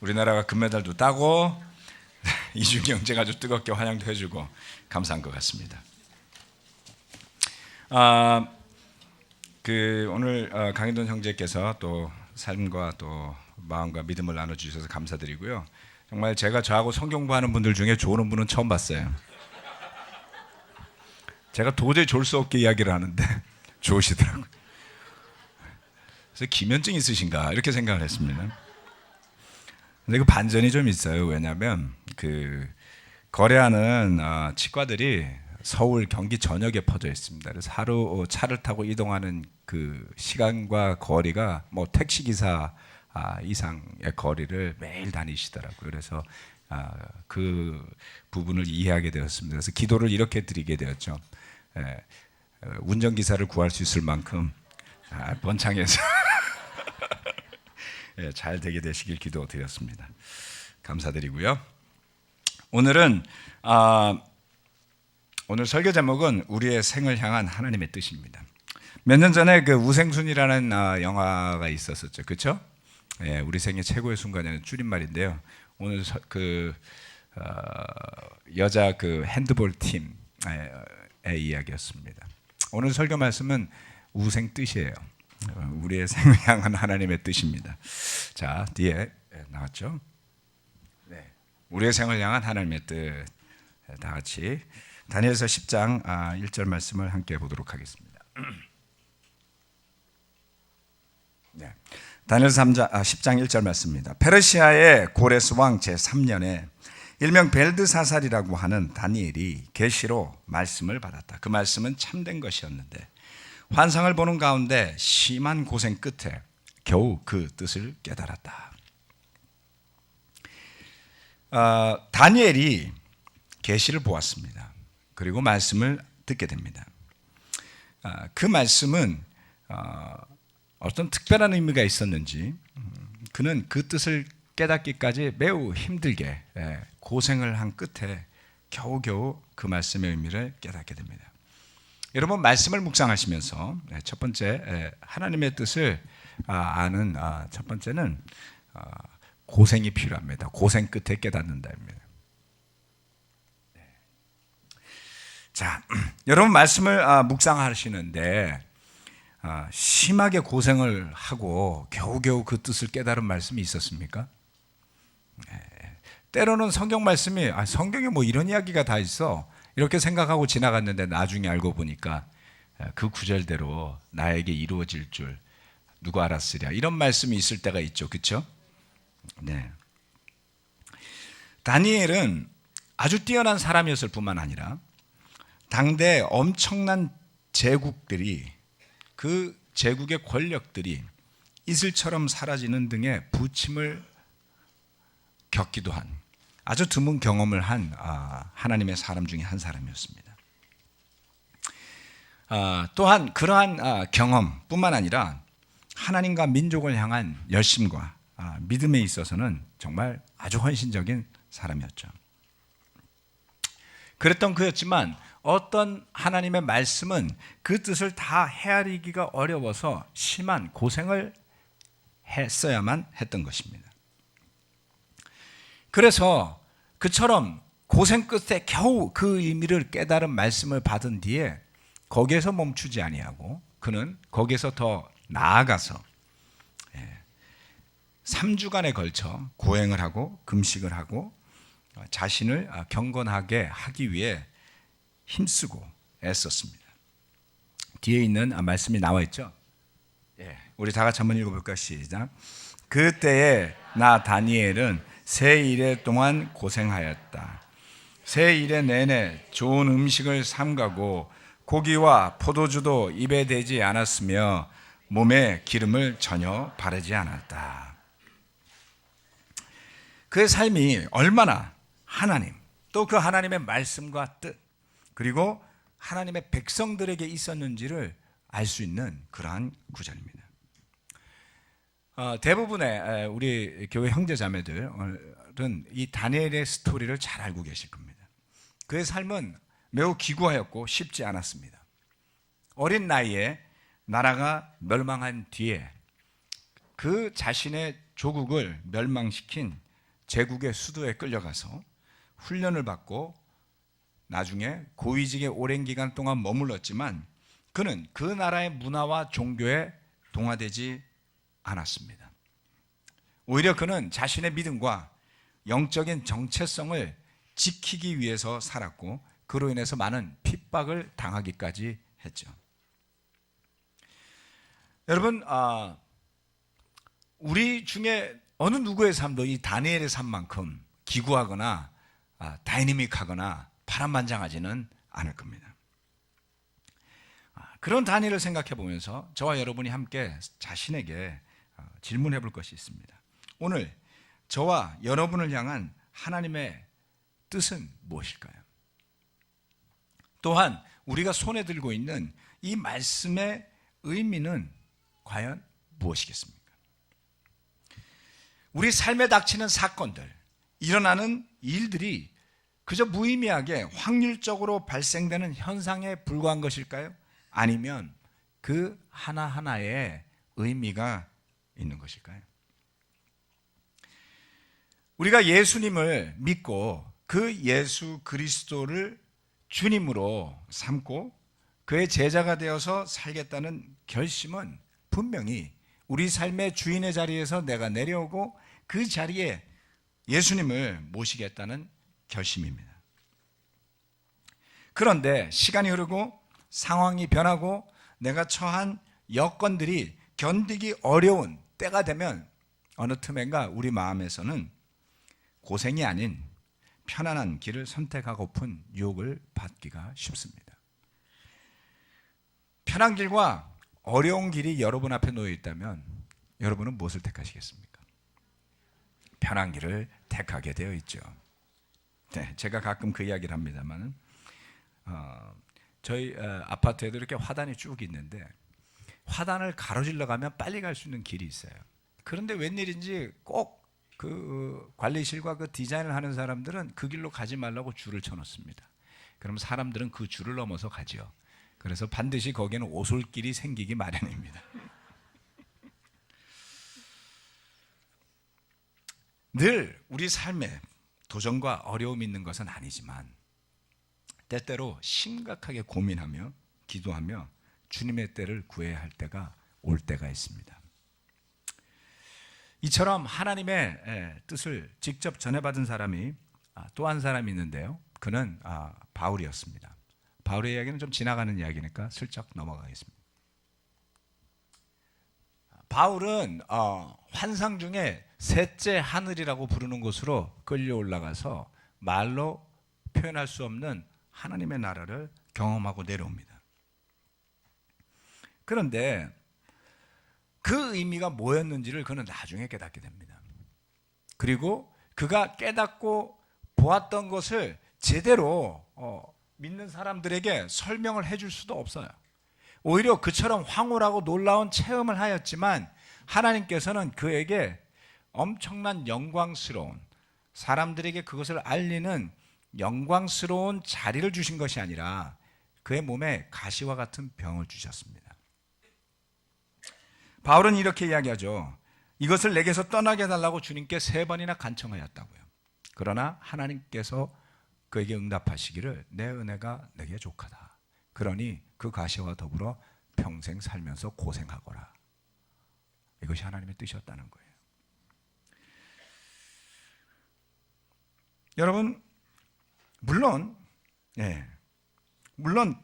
우리나라가 금메달도 따고 이준기 형제가 아주 뜨겁게 환영도 해주고 감사한 것 같습니다. 오늘 강인돈 형제께서 또 삶과 또 마음과 믿음을 나눠주셔서 감사드리고요. 정말 제가 저하고 성경 공부하는 분들 중에 좋은 분은 처음 봤어요. 제가 도저히 졸 수 없게 이야기를 하는데 좋으시더라고요. 그래서 기면증 있으신가 이렇게 생각을 했습니다. 근데 그 반전이 좀 있어요. 왜냐하면 거래하는 치과들이 서울, 경기 전역에 퍼져 있습니다. 그래서 하루 차를 타고 이동하는 그 시간과 거리가 뭐 택시 기사 이상의 거리를 매일 다니시더라고요. 그래서 그 부분을 이해하게 되었습니다. 그래서 기도를 이렇게 드리게 되었죠. 운전기사를 구할 수 있을 만큼 번창해서 잘 되게 되시길 기도드렸습니다. 감사드리고요. 오늘 설교 제목은 우리의 생을 향한 하나님의 뜻입니다. 몇 년 전에 그 우생순이라는 영화가 있었었죠, 그렇죠? 우리 생의 최고의 순간이라는 줄임말인데요. 오늘 여자 핸드볼 팀의 이야기였습니다. 오늘 설교 말씀은 우생 뜻이에요. 우리의 생을 향한 하나님의 뜻입니다. 자, 뒤에 나왔죠? 네, 우리의 생을 향한 하나님의 뜻. 다 같이 다니엘서 10장 1절 말씀을 함께 보도록 하겠습니다. 네, 다니엘서 10장 1절 말씀입니다. 페르시아의 고레스 왕 제3년에 일명 벨드사살이라고 하는 다니엘이 계시로 말씀을 받았다. 그 말씀은 참된 것이었는데 환상을 보는 가운데 심한 고생 끝에 겨우 그 뜻을 깨달았다. 다니엘이 계시를 보았습니다. 그리고 말씀을 듣게 됩니다. 그 말씀은 어떤 특별한 의미가 있었는지 그는 그 뜻을 깨닫기까지 매우 힘들게 고생을 한 끝에 겨우겨우 그 말씀의 의미를 깨닫게 됩니다. 여러분, 말씀을 묵상하시면서 첫 번째 하나님의 뜻을 아는 첫 번째는 고생이 필요합니다. 고생 끝에 깨닫는다입니다. 자, 여러분 말씀을 묵상하시는데 심하게 고생을 하고 겨우겨우 그 뜻을 깨달은 말씀이 있었습니까? 때로는 성경 말씀이 성경에 뭐 이런 이야기가 다 있어 이렇게 생각하고 지나갔는데 나중에 알고 보니까 그 구절대로 나에게 이루어질 줄 누가 알았으랴, 이런 말씀이 있을 때가 있죠, 그렇죠? 네. 다니엘은 아주 뛰어난 사람이었을 뿐만 아니라 당대 엄청난 제국들이, 그 제국의 권력들이 이슬처럼 사라지는 등의 부침을 겪기도 한 아주 드문 경험을 한 하나님의 사람 중에 한 사람이었습니다. 또한 그러한 경험뿐만 아니라 하나님과 민족을 향한 열심과 믿음에 있어서는 정말 아주 헌신적인 사람이었죠. 그랬던 그였지만 어떤 하나님의 말씀은 그 뜻을 다 헤아리기가 어려워서 심한 고생을 했어야만 했던 것입니다. 그래서 그처럼 고생 끝에 겨우 그 의미를 깨달은 말씀을 받은 뒤에 거기에서 멈추지 아니하고 그는 거기에서 더 나아가서 3주간에 걸쳐 고행을 하고 금식을 하고 자신을 경건하게 하기 위해 힘쓰고 애썼습니다. 뒤에 있는 말씀이 나와 있죠. 우리 다 같이 한번 읽어볼까요? 시작. 그때에 나 다니엘은 세 일에 동안 고생하였다. 세 일에 내내 좋은 음식을 삼가고 고기와 포도주도 입에 대지 않았으며 몸에 기름을 전혀 바르지 않았다. 그의 삶이 얼마나 하나님, 또 그 하나님의 말씀과 뜻, 그리고 하나님의 백성들에게 있었는지를 알 수 있는 그러한 구절입니다. 대부분의 우리 교회 형제자매들은 이 다니엘의 스토리를 잘 알고 계실 겁니다. 그의 삶은 매우 기구하였고 쉽지 않았습니다. 어린 나이에 나라가 멸망한 뒤에 그 자신의 조국을 멸망시킨 제국의 수도에 끌려가서 훈련을 받고 나중에 고위직에 오랜 기간 동안 머물렀지만 그는 그 나라의 문화와 종교에 동화되지 않았습니다. 오히려 그는 자신의 믿음과 영적인 정체성을 지키기 위해서 살았고 그로 인해서 많은 핍박을 당하기까지 했죠. 여러분, 우리 중에 어느 누구의 삶도 이 다니엘의 삶만큼 기구하거나 다이내믹하거나 파란만장하지는 않을 겁니다. 그런 다니엘을 생각해 보면서 저와 여러분이 함께 자신에게 질문해 볼 것이 있습니다. 오늘 저와 여러분을 향한 하나님의 뜻은 무엇일까요? 또한 우리가 손에 들고 있는 이 말씀의 의미는 과연 무엇이겠습니까? 우리 삶에 닥치는 사건들, 일어나는 일들이 그저 무의미하게 확률적으로 발생되는 현상에 불과한 것일까요? 아니면 그 하나하나에 의미가 있는 것일까요? 우리가 예수님을 믿고 그 예수 그리스도를 주님으로 삼고 그의 제자가 되어서 살겠다는 결심은 분명히 우리 삶의 주인의 자리에서 내가 내려오고 그 자리에 예수님을 모시겠다는 결심입니다. 그런데 시간이 흐르고 상황이 변하고 내가 처한 여건들이 견디기 어려운 때가 되면 어느 틈엔가 우리 마음에서는 고생이 아닌 편안한 길을 선택하고픈 유혹을 받기가 쉽습니다. 편한 길과 어려운 길이 여러분 앞에 놓여 있다면 여러분은 무엇을 택하시겠습니까? 편한 길을 택하게 되어 있죠. 네, 제가 가끔 그 이야기를 합니다만 저희 아파트에도 이렇게 화단이 쭉 있는데 화단을 가로질러 가면 빨리 갈 수 있는 길이 있어요. 그런데 웬일인지 꼭 그 관리실과 그 디자인을 하는 사람들은 그 길로 가지 말라고 줄을 쳐놓습니다. 그럼 사람들은 그 줄을 넘어서 가죠. 그래서 반드시 거기에는 오솔길이 생기기 마련입니다. 늘 우리 삶에 도전과 어려움이 있는 것은 아니지만 때때로 심각하게 고민하며 기도하며 주님의 때를 구해야 할 때가 올 때가 있습니다. 이처럼 하나님의 뜻을 직접 전해받은 사람이 또 한 사람이 있는데요. 그는 바울이었습니다. 바울의 이야기는 좀 지나가는 이야기니까 슬쩍 넘어가겠습니다. 바울은 환상 중에 셋째 하늘이라고 부르는 곳으로 끌려 올라가서 말로 표현할 수 없는 하나님의 나라를 경험하고 내려옵니다. 그런데 그 의미가 뭐였는지를 그는 나중에 깨닫게 됩니다. 그리고 그가 깨닫고 보았던 것을 제대로 믿는 사람들에게 설명을 해줄 수도 없어요. 오히려 그처럼 황홀하고 놀라운 체험을 하였지만 하나님께서는 그에게 엄청난 영광스러운, 사람들에게 그것을 알리는 영광스러운 자리를 주신 것이 아니라 그의 몸에 가시와 같은 병을 주셨습니다. 바울은 이렇게 이야기하죠. 이것을 내게서 떠나게 해달라고 주님께 3번이나 간청하였다고요. 그러나 하나님께서 그에게 응답하시기를 내 은혜가 내게 족하다. 그러니 그 가시와 더불어 평생 살면서 고생하거라. 이것이 하나님의 뜻이었다는 거예요. 여러분, 물론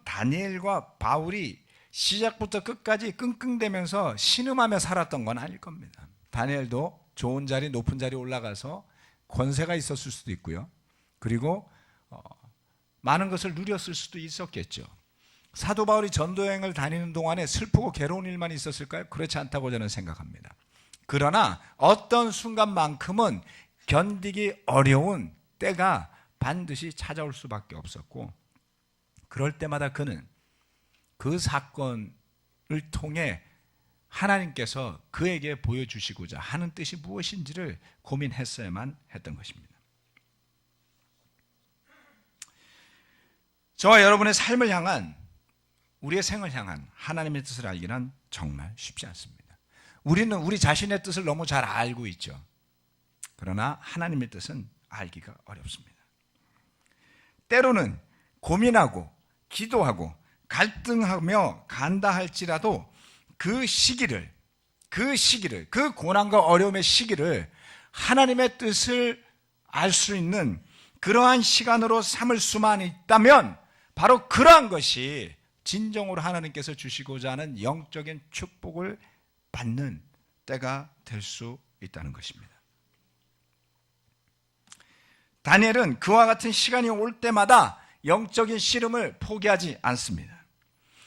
다니엘과 바울이 시작부터 끝까지 끙끙대면서 신음하며 살았던 건 아닐 겁니다. 다니엘도 좋은 자리, 높은 자리 올라가서 권세가 있었을 수도 있고요. 그리고 많은 것을 누렸을 수도 있었겠죠. 사도 바울이 전도여행을 다니는 동안에 슬프고 괴로운 일만 있었을까요? 그렇지 않다고 저는 생각합니다. 그러나 어떤 순간만큼은 견디기 어려운 때가 반드시 찾아올 수밖에 없었고, 그럴 때마다 그는 그 사건을 통해 하나님께서 그에게 보여주시고자 하는 뜻이 무엇인지를 고민했어야만 했던 것입니다. 저와 여러분의 삶을 향한, 우리의 생을 향한 하나님의 뜻을 알기는 정말 쉽지 않습니다. 우리는 우리 자신의 뜻을 너무 잘 알고 있죠. 그러나 하나님의 뜻은 알기가 어렵습니다. 때로는 고민하고 기도하고 갈등하며 간다 할지라도 그 시기를, 그 고난과 어려움의 시기를 하나님의 뜻을 알 수 있는 그러한 시간으로 삼을 수만 있다면 바로 그러한 것이 진정으로 하나님께서 주시고자 하는 영적인 축복을 받는 때가 될 수 있다는 것입니다. 다니엘은 그와 같은 시간이 올 때마다 영적인 씨름을 포기하지 않습니다.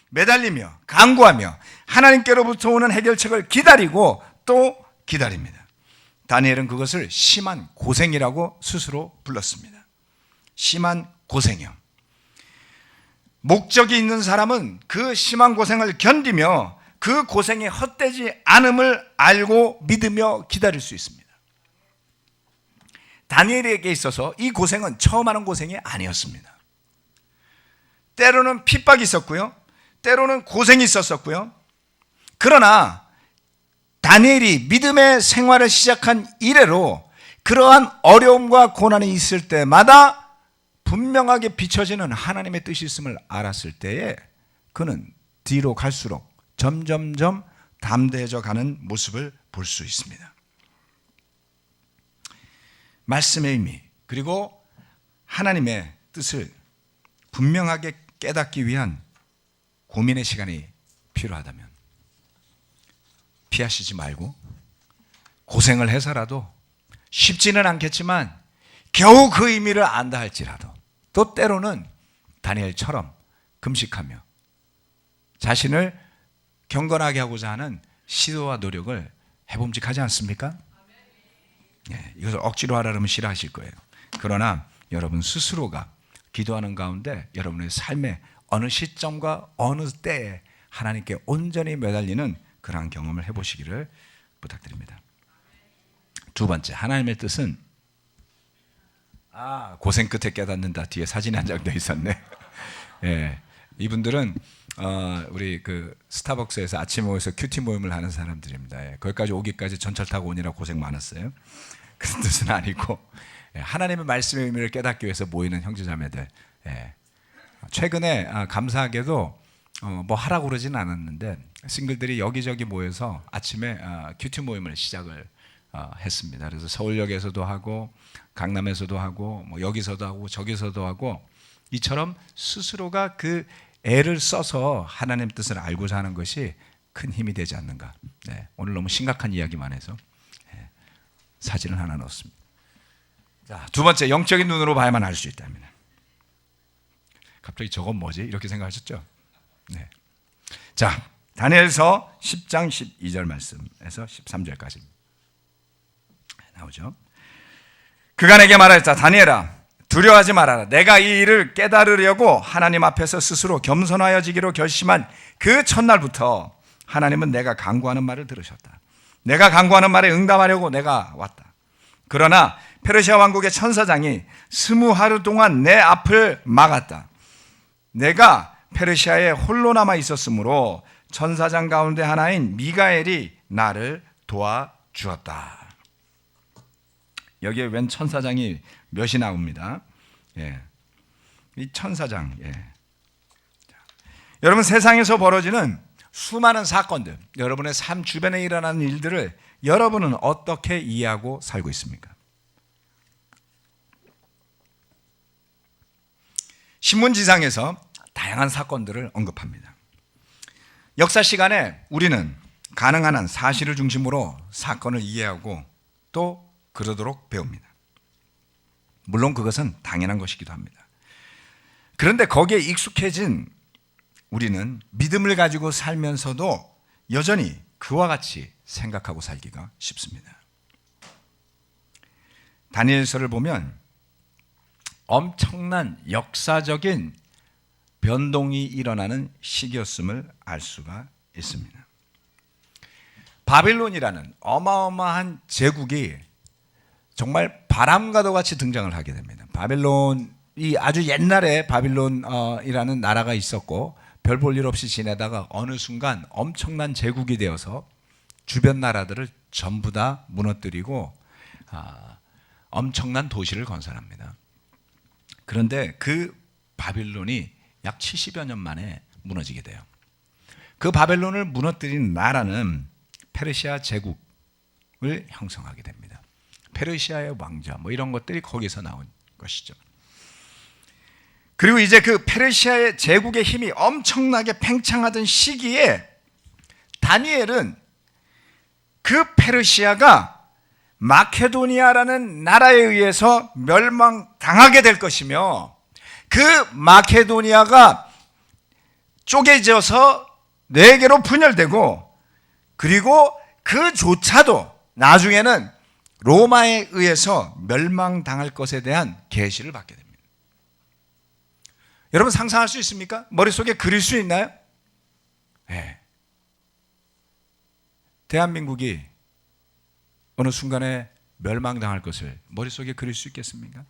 매달리며 간구하며 하나님께로부터 오는 해결책을 기다리고 또 기다립니다. 다니엘은 그것을 심한 고생이라고 스스로 불렀습니다. 심한 고생이요. 목적이 있는 사람은 그 심한 고생을 견디며 그 고생이 헛되지 않음을 알고 믿으며 기다릴 수 있습니다. 다니엘에게 있어서 이 고생은 처음 하는 고생이 아니었습니다. 때로는 핍박이 있었고요, 때로는 고생이 있었었고요. 그러나 다니엘이 믿음의 생활을 시작한 이래로 그러한 어려움과 고난이 있을 때마다 분명하게 비춰지는 하나님의 뜻이 있음을 알았을 때에 그는 뒤로 갈수록 점점점 담대해져 가는 모습을 볼 수 있습니다. 말씀의 의미, 그리고 하나님의 뜻을 분명하게 깨닫기 위한 고민의 시간이 필요하다면 피하시지 말고 고생을 해서라도, 쉽지는 않겠지만 겨우 그 의미를 안다 할지라도, 또 때로는 다니엘처럼 금식하며 자신을 경건하게 하고자 하는 시도와 노력을 해봄직하지 않습니까? 네, 이것을 억지로 하라면 싫어하실 거예요. 그러나 여러분 스스로가 기도하는 가운데 여러분의 삶의 어느 시점과 어느 때에 하나님께 온전히 매달리는 그러한 경험을 해보시기를 부탁드립니다. 두 번째, 하나님의 뜻은 고생 끝에 깨닫는다. 뒤에 사진이 한 장 더 있었네. 예, 이분들은 우리 그 스타벅스에서 아침 모여서 큐티 모임을 하는 사람들입니다. 예, 거기까지 오기까지 전철 타고 오느라 고생 많았어요. 그런 뜻은 아니고, 예, 하나님의 말씀의 의미를 깨닫기 위해서 모이는 형제자매들. 예, 최근에 감사하게도 뭐 하라고 그러진 않았는데 싱글들이 여기저기 모여서 아침에 큐티 모임을 시작을 했습니다. 그래서 서울역에서도 하고 강남에서도 하고 뭐 여기서도 하고 저기서도 하고, 이처럼 스스로가 그 애를 써서 하나님 뜻을 알고자 하는 것이 큰 힘이 되지 않는가. 네, 오늘 너무 심각한 이야기만 해서 사진을 하나 넣었습니다. 자, 두 번째, 영적인 눈으로 봐야만 알 수 있답니다. 갑자기 저건 뭐지? 이렇게 생각하셨죠? 네. 자, 다니엘서 10장 12절 말씀에서 13절까지 나오죠. 그가 내게 말하였다. 다니엘아, 두려워하지 말아라. 내가 이 일을 깨달으려고 하나님 앞에서 스스로 겸손하여지기로 결심한 그 첫날부터 하나님은 내가 간구하는 말을 들으셨다. 내가 간구하는 말에 응답하려고 내가 왔다. 그러나 페르시아 왕국의 천사장이 20하루 동안 내 앞을 막았다. 내가 페르시아에 홀로 남아 있었으므로 천사장 가운데 하나인 미가엘이 나를 도와주었다. 여기에 웬 천사장이 몇이 나옵니다. 예. 이 천사장. 예. 여러분, 세상에서 벌어지는 수많은 사건들, 여러분의 삶 주변에 일어나는 일들을 여러분은 어떻게 이해하고 살고 있습니까? 신문지상에서 다양한 사건들을 언급합니다. 역사 시간에 우리는 가능한 한 사실을 중심으로 사건을 이해하고 또 그러도록 배웁니다. 물론 그것은 당연한 것이기도 합니다. 그런데 거기에 익숙해진 우리는 믿음을 가지고 살면서도 여전히 그와 같이 생각하고 살기가 쉽습니다. 다니엘서를 보면 엄청난 역사적인 변동이 일어나는 시기였음을 알 수가 있습니다. 바빌론이라는 어마어마한 제국이 정말 바람과도 같이 등장을 하게 됩니다. 바빌론이 아주 옛날에 바빌론이라는 나라가 있었고 별 볼 일 없이 지내다가 어느 순간 엄청난 제국이 되어서 주변 나라들을 전부 다 무너뜨리고 엄청난 도시를 건설합니다. 그런데 그 바빌론이 약 70여 년 만에 무너지게 돼요. 그 바벨론을 무너뜨린 나라는 페르시아 제국을 형성하게 됩니다. 페르시아의 왕자 뭐 이런 것들이 거기서 나온 것이죠. 그리고 이제 그 페르시아의 제국의 힘이 엄청나게 팽창하던 시기에 다니엘은 그 페르시아가 마케도니아라는 나라에 의해서 멸망당하게 될 것이며 그 마케도니아가 쪼개져서 4개로 분열되고 그리고 그조차도 나중에는 로마에 의해서 멸망당할 것에 대한 계시를 받게 됩니다. 여러분 상상할 수 있습니까? 머릿속에 그릴 수 있나요? 네. 대한민국이 어느 순간에 멸망당할 것을 머릿속에 그릴 수 있겠습니까?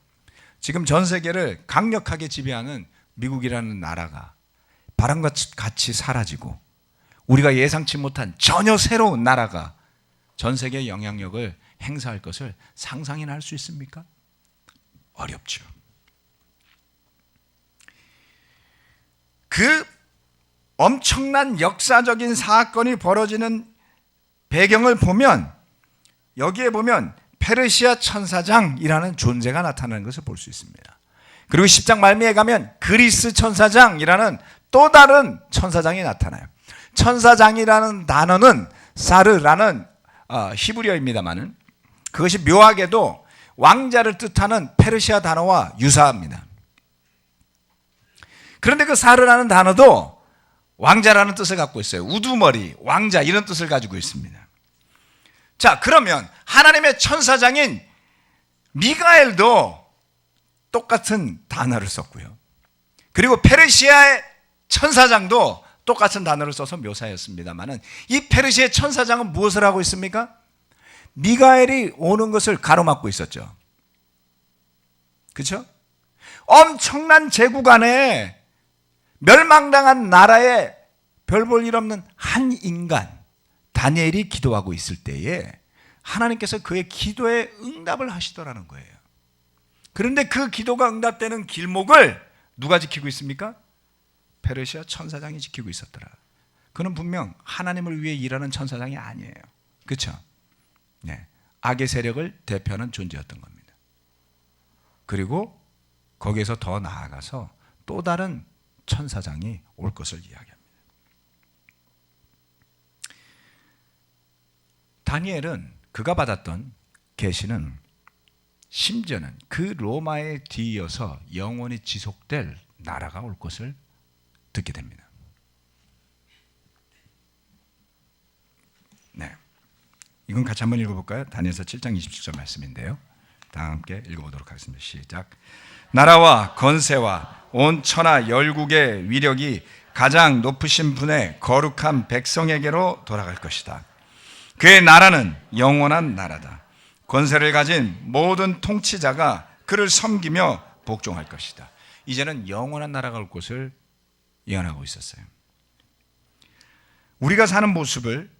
지금 전 세계를 강력하게 지배하는 미국이라는 나라가 바람같이 사라지고 우리가 예상치 못한 전혀 새로운 나라가 전 세계의 영향력을 행사할 것을 상상이나 할 수 있습니까? 어렵죠. 그 엄청난 역사적인 사건이 벌어지는 배경을 보면 여기에 보면 페르시아 천사장이라는 존재가 나타나는 것을 볼 수 있습니다. 그리고 10장 말미에 가면 그리스 천사장이라는 또 다른 천사장이 나타나요. 천사장이라는 단어는 사르라는 히브리어입니다만은 그것이 묘하게도 왕자를 뜻하는 페르시아 단어와 유사합니다. 그런데 그 사르라는 단어도 왕자라는 뜻을 갖고 있어요. 우두머리, 왕자 이런 뜻을 가지고 있습니다. 자, 그러면 하나님의 천사장인 미가엘도 똑같은 단어를 썼고요. 그리고 페르시아의 천사장도 똑같은 단어를 써서 묘사했습니다만은 이 페르시아의 천사장은 무엇을 하고 있습니까? 미가엘이 오는 것을 가로막고 있었죠. 그렇죠? 엄청난 제국 안에 멸망당한 나라에 별 볼 일 없는 한 인간 다니엘이 기도하고 있을 때에 하나님께서 그의 기도에 응답을 하시더라는 거예요. 그런데 그 기도가 응답되는 길목을 누가 지키고 있습니까? 페르시아 천사장이 지키고 있었더라. 그는 분명 하나님을 위해 일하는 천사장이 아니에요. 그렇죠? 네. 악의 세력을 대표하는 존재였던 겁니다. 그리고 거기에서 더 나아가서 또 다른 천사장이 올 것을 이야기합니다. 다니엘은 그가 받았던 계시는 심지어는 그 로마에 뒤이어서 영원히 지속될 나라가 올 것을 듣게 됩니다. 네, 이건 같이 한번 읽어볼까요? 다니엘서 7장 27절 말씀인데요. 다 함께 읽어보도록 하겠습니다. 시작. 나라와 건세와 온 천하 열국의 위력이 가장 높으신 분의 거룩한 백성에게로 돌아갈 것이다. 그의 나라는 영원한 나라다. 권세를 가진 모든 통치자가 그를 섬기며 복종할 것이다. 이제는 영원한 나라가 올 것을 예언하고 있었어요. 우리가 사는 모습을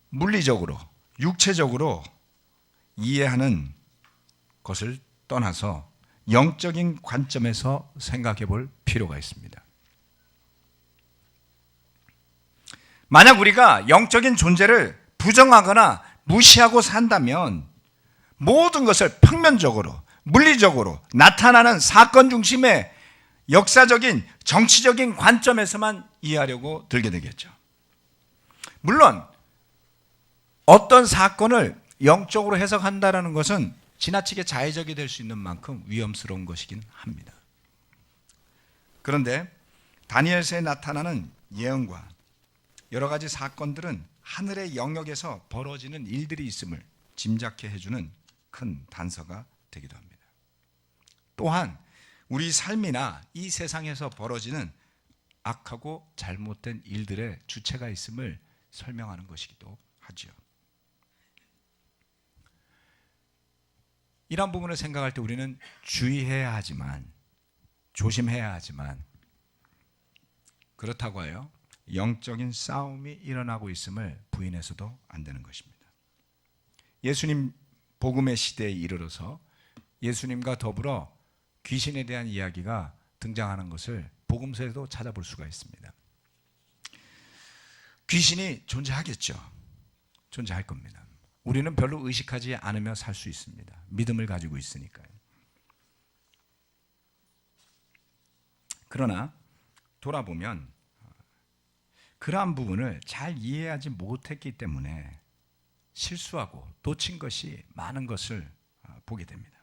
물리적으로, 육체적으로 이해하는 것을 떠나서 영적인 관점에서 생각해 볼 필요가 있습니다. 만약 우리가 영적인 존재를 부정하거나 무시하고 산다면 모든 것을 평면적으로, 물리적으로 나타나는 사건 중심의 역사적인, 정치적인 관점에서만 이해하려고 들게 되겠죠. 물론 어떤 사건을 영적으로 해석한다는 것은 지나치게 자의적이 될 수 있는 만큼 위험스러운 것이긴 합니다. 그런데 다니엘서에 나타나는 예언과 여러 가지 사건들은 하늘의 영역에서 벌어지는 일들이 있음을 짐작케 해주는 큰 단서가 되기도 합니다. 또한 우리 삶이나 이 세상에서 벌어지는 악하고 잘못된 일들의 주체가 있음을 설명하는 것이기도 하죠. 이런 부분을 생각할 때 우리는 주의해야 하지만, 조심해야 하지만, 그렇다고 하여 영적인 싸움이 일어나고 있음을 부인해서도 안 되는 것입니다. 예수님 복음의 시대에 이르러서 예수님과 더불어 귀신에 대한 이야기가 등장하는 것을 복음서에도 찾아볼 수가 있습니다. 귀신이 존재하겠죠. 존재할 겁니다. 우리는 별로 의식하지 않으며 살 수 있습니다. 믿음을 가지고 있으니까요. 그러나 돌아보면 그러한 부분을 잘 이해하지 못했기 때문에 실수하고 놓친 것이 많은 것을 보게 됩니다.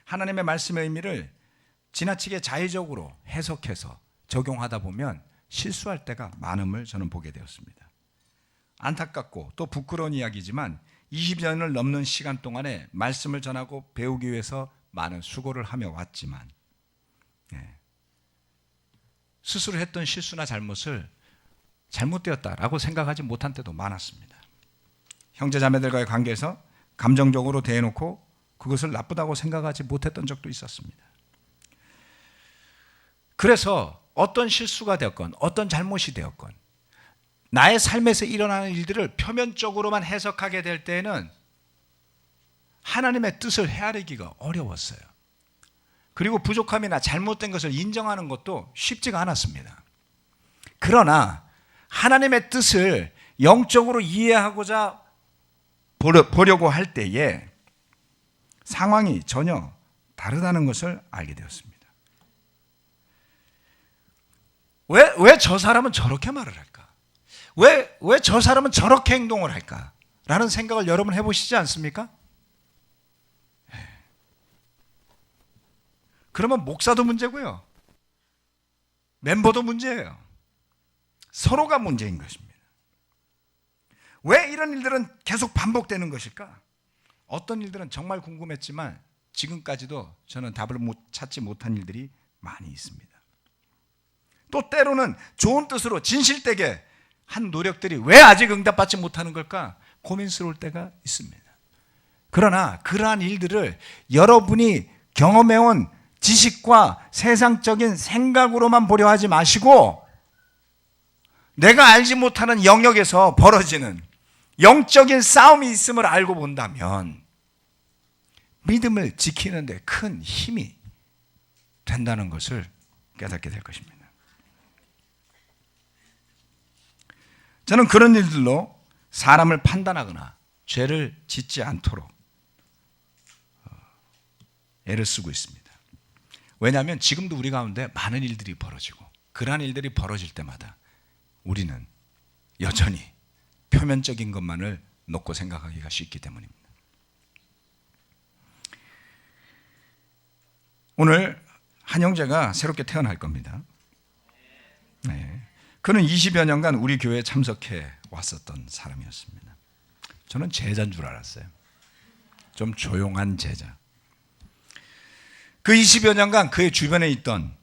하나님의 말씀의 의미를 지나치게 자의적으로 해석해서 적용하다 보면 실수할 때가 많음을 저는 보게 되었습니다. 안타깝고 또 부끄러운 이야기지만 20년을 넘는 시간 동안에 말씀을 전하고 배우기 위해서 많은 수고를 하며 왔지만 스스로 했던 실수나 잘못을 잘못되었다라고 생각하지 못한 때도 많았습니다. 형제자매들과의 관계에서 감정적으로 대해놓고 그것을 나쁘다고 생각하지 못했던 적도 있었습니다. 그래서 어떤 실수가 되었건 어떤 잘못이 되었건 나의 삶에서 일어나는 일들을 표면적으로만 해석하게 될 때에는 하나님의 뜻을 헤아리기가 어려웠어요. 그리고 부족함이나 잘못된 것을 인정하는 것도 쉽지가 않았습니다. 그러나 하나님의 뜻을 영적으로 이해하고자 보려고 할 때에 상황이 전혀 다르다는 것을 알게 되었습니다. 왜 저 사람은 저렇게 말을 할까? 왜 저 사람은 저렇게 행동을 할까? 라는 생각을 여러분 해보시지 않습니까? 그러면 목사도 문제고요. 멤버도 문제예요. 서로가 문제인 것입니다. 왜 이런 일들은 계속 반복되는 것일까? 어떤 일들은 정말 궁금했지만 지금까지도 저는 답을 찾지 못한 일들이 많이 있습니다. 또 때로는 좋은 뜻으로 진실되게 한 노력들이 왜 아직 응답받지 못하는 걸까? 고민스러울 때가 있습니다. 그러나 그러한 일들을 여러분이 경험해온 지식과 세상적인 생각으로만 보려 하지 마시고 내가 알지 못하는 영역에서 벌어지는 영적인 싸움이 있음을 알고 본다면 믿음을 지키는 데 큰 힘이 된다는 것을 깨닫게 될 것입니다. 저는 그런 일들로 사람을 판단하거나 죄를 짓지 않도록 애를 쓰고 있습니다. 왜냐하면 지금도 우리 가운데 많은 일들이 벌어지고 그러한 일들이 벌어질 때마다 우리는 여전히 표면적인 것만을 놓고 생각하기가 쉽기 때문입니다. 오늘 한 형제가 새롭게 태어날 겁니다. 네. 그는 20여 년간 우리 교회에 참석해 왔었던 사람이었습니다. 저는 제자인 줄 알았어요. 좀 조용한 제자. 그 20여 년간 그의 주변에 있던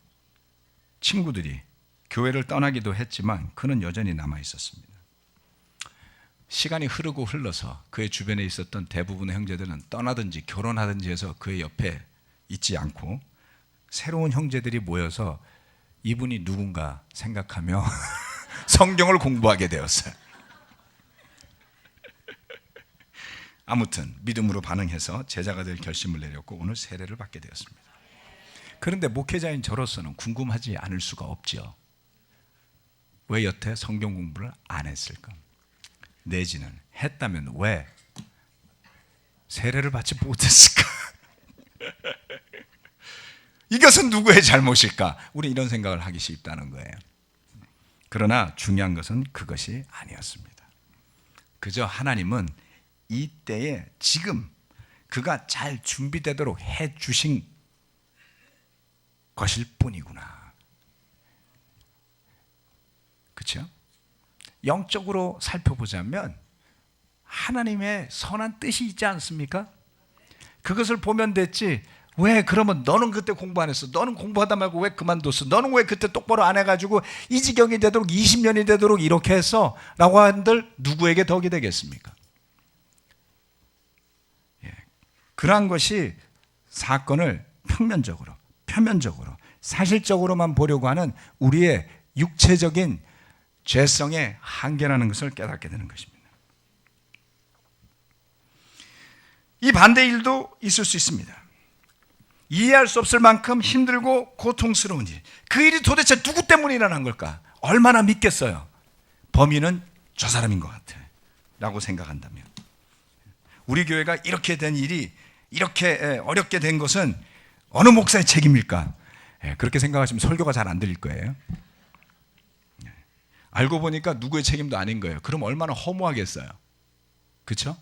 친구들이 교회를 떠나기도 했지만 그는 여전히 남아 있었습니다. 시간이 흐르고 흘러서 그의 주변에 있었던 대부분의 형제들은 떠나든지 결혼하든지 해서 그의 옆에 있지 않고 새로운 형제들이 모여서 이분이 누군가 생각하며 성경을 공부하게 되었어요. 아무튼 믿음으로 반응해서 제자가 될 결심을 내렸고 오늘 세례를 받게 되었습니다. 그런데 목회자인 저로서는 궁금하지 않을 수가 없지요. 왜 여태 성경 공부를 안 했을까? 내지는 했다면 왜 세례를 받지 못했을까? 이것은 누구의 잘못일까? 우리 이런 생각을 하기 쉽다는 거예요. 그러나 중요한 것은 그것이 아니었습니다. 그저 하나님은 이때에 지금 그가 잘 준비되도록 해 주신 것일 뿐이구나. 그렇죠? 영적으로 살펴보자면 하나님의 선한 뜻이 있지 않습니까? 그것을 보면 됐지 왜 그러면 너는 그때 공부 안 했어? 너는 공부하다 말고 왜 그만뒀어? 너는 왜 그때 똑바로 안 해가지고 이 지경이 되도록 20년이 되도록 이렇게 했어? 라고 한들 누구에게 덕이 되겠습니까? 그러한 것이 사건을 표면적으로 사실적으로만 보려고 하는 우리의 육체적인 죄성의 한계라는 것을 깨닫게 되는 것입니다. 이 반대 일도 있을 수 있습니다. 이해할 수 없을 만큼 힘들고 고통스러운 일. 그 일이 도대체 누구 때문에 일어난 걸까? 얼마나 믿겠어요? 범인은 저 사람인 것 같아 라고 생각한다면, 우리 교회가 이렇게 된 일이 이렇게 어렵게 된 것은 어느 목사의 책임일까? 그렇게 생각하시면 설교가 잘 안 들릴 거예요. 알고 보니까 누구의 책임도 아닌 거예요. 그럼 얼마나 허무하겠어요. 그렇죠?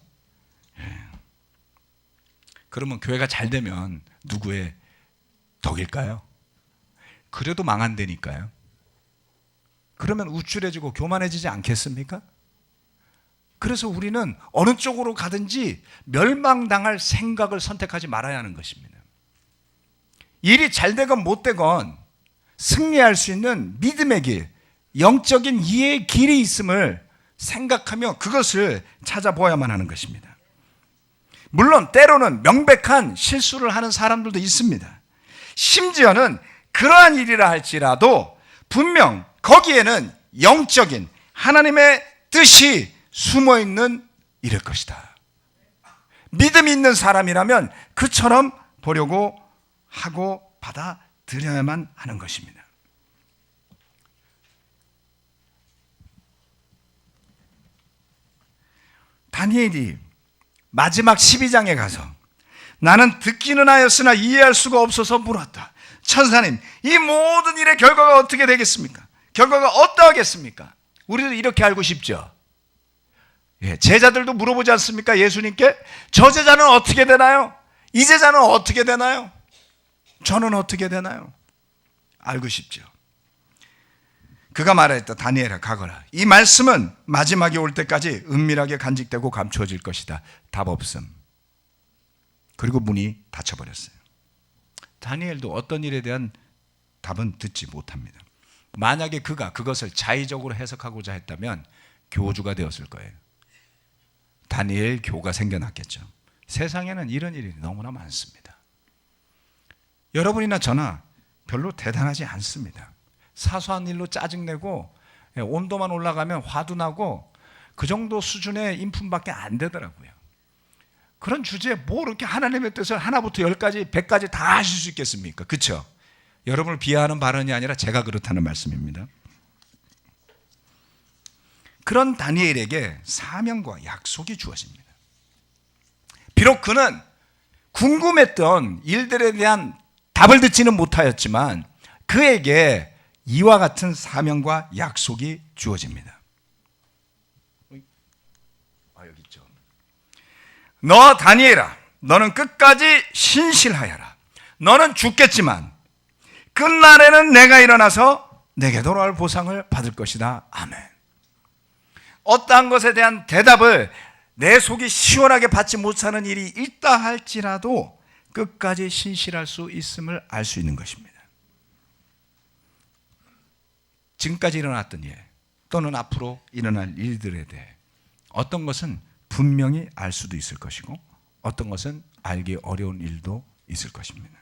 그러면 교회가 잘 되면 누구의 덕일까요? 그래도 망한다니까요. 그러면 우쭐해지고 교만해지지 않겠습니까? 그래서 우리는 어느 쪽으로 가든지 멸망당할 생각을 선택하지 말아야 하는 것입니다. 일이 잘 되건 못 되건 승리할 수 있는 믿음의 길, 영적인 이해의 길이 있음을 생각하며 그것을 찾아보아야만 하는 것입니다. 물론 때로는 명백한 실수를 하는 사람들도 있습니다. 심지어는 그러한 일이라 할지라도 분명 거기에는 영적인 하나님의 뜻이 숨어있는 일일 것이다. 믿음이 있는 사람이라면 그처럼 보려고 하고 받아들여야만 하는 것입니다. 다니엘이 마지막 12장에 가서 나는 듣기는 하였으나 이해할 수가 없어서 물었다. 천사님, 이 모든 일의 결과가 어떻게 되겠습니까? 결과가 어떠하겠습니까? 우리도 이렇게 알고 싶죠. 제자들도 물어보지 않습니까? 예수님께 저 제자는 어떻게 되나요? 이 제자는 어떻게 되나요? 저는 어떻게 되나요? 알고 싶죠. 그가 말했다. 다니엘아, 가거라. 이 말씀은 마지막에 올 때까지 은밀하게 간직되고 감추어질 것이다. 답 없음. 그리고 문이 닫혀버렸어요. 다니엘도 어떤 일에 대한 답은 듣지 못합니다. 만약에 그가 그것을 자의적으로 해석하고자 했다면 교주가 되었을 거예요. 다니엘 교가 생겨났겠죠. 세상에는 이런 일이 너무나 많습니다. 여러분이나 저나 별로 대단하지 않습니다. 사소한 일로 짜증내고 온도만 올라가면 화도 나고 그 정도 수준의 인품밖에 안 되더라고요. 그런 주제에 뭐 이렇게 하나님의 뜻을 하나부터 10까지 100까지 다 하실 수 있겠습니까? 그렇죠? 여러분을 비하하는 발언이 아니라 제가 그렇다는 말씀입니다. 그런 다니엘에게 사명과 약속이 주어집니다. 비록 그는 궁금했던 일들에 대한 답을 듣지는 못하였지만 그에게 이와 같은 사명과 약속이 주어집니다. 여기 있죠. 너 다니엘아, 너는 끝까지 신실하여라. 너는 죽겠지만 끝날에는 내가 일어나서 내게 돌아올 보상을 받을 것이다. 아멘. 어떠한 것에 대한 대답을 내 속이 시원하게 받지 못하는 일이 있다 할지라도 끝까지 신실할 수 있음을 알 수 있는 것입니다. 지금까지 일어났던 일 또는 앞으로 일어날 일들에 대해 어떤 것은 분명히 알 수도 있을 것이고 어떤 것은 알기 어려운 일도 있을 것입니다.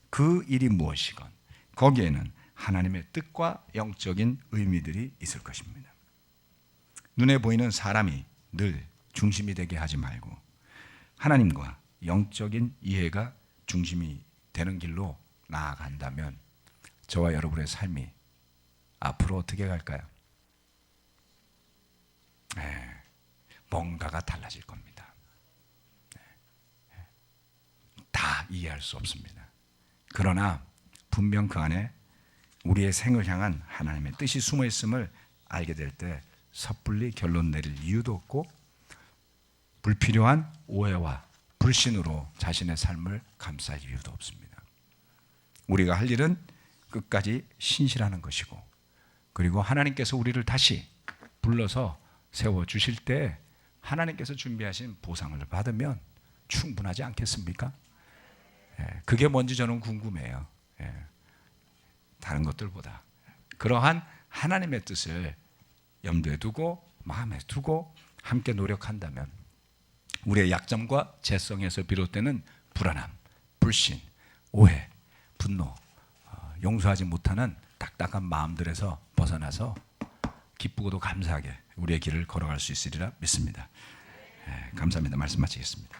그 일이 무엇이건 거기에는 하나님의 뜻과 영적인 의미들이 있을 것입니다. 눈에 보이는 사람이 늘 중심이 되게 하지 말고 하나님과 영적인 이해가 중심이 되는 길로 나아간다면 저와 여러분의 삶이 앞으로 어떻게 갈까요? 뭔가가 달라질 겁니다. 다 이해할 수 없습니다. 그러나 분명 그 안에 우리의 생을 향한 하나님의 뜻이 숨어 있음을 알게 될 때 섣불리 결론 내릴 이유도 없고 불필요한 오해와 불신으로 자신의 삶을 감쌀 이유도 없습니다. 우리가 할 일은 끝까지 신실하는 것이고 그리고 하나님께서 우리를 다시 불러서 세워주실 때 하나님께서 준비하신 보상을 받으면 충분하지 않겠습니까? 그게 뭔지 저는 궁금해요. 다른 것들보다. 그러한 하나님의 뜻을 염두에 두고 마음에 두고 함께 노력한다면 우리의 약점과 재성에서 비롯되는 불안함, 불신, 오해, 분노, 용서하지 못하는 딱딱한 마음들에서 벗어나서 기쁘고도 감사하게 우리의 길을 걸어갈 수 있으리라 믿습니다. 감사합니다. 말씀 마치겠습니다.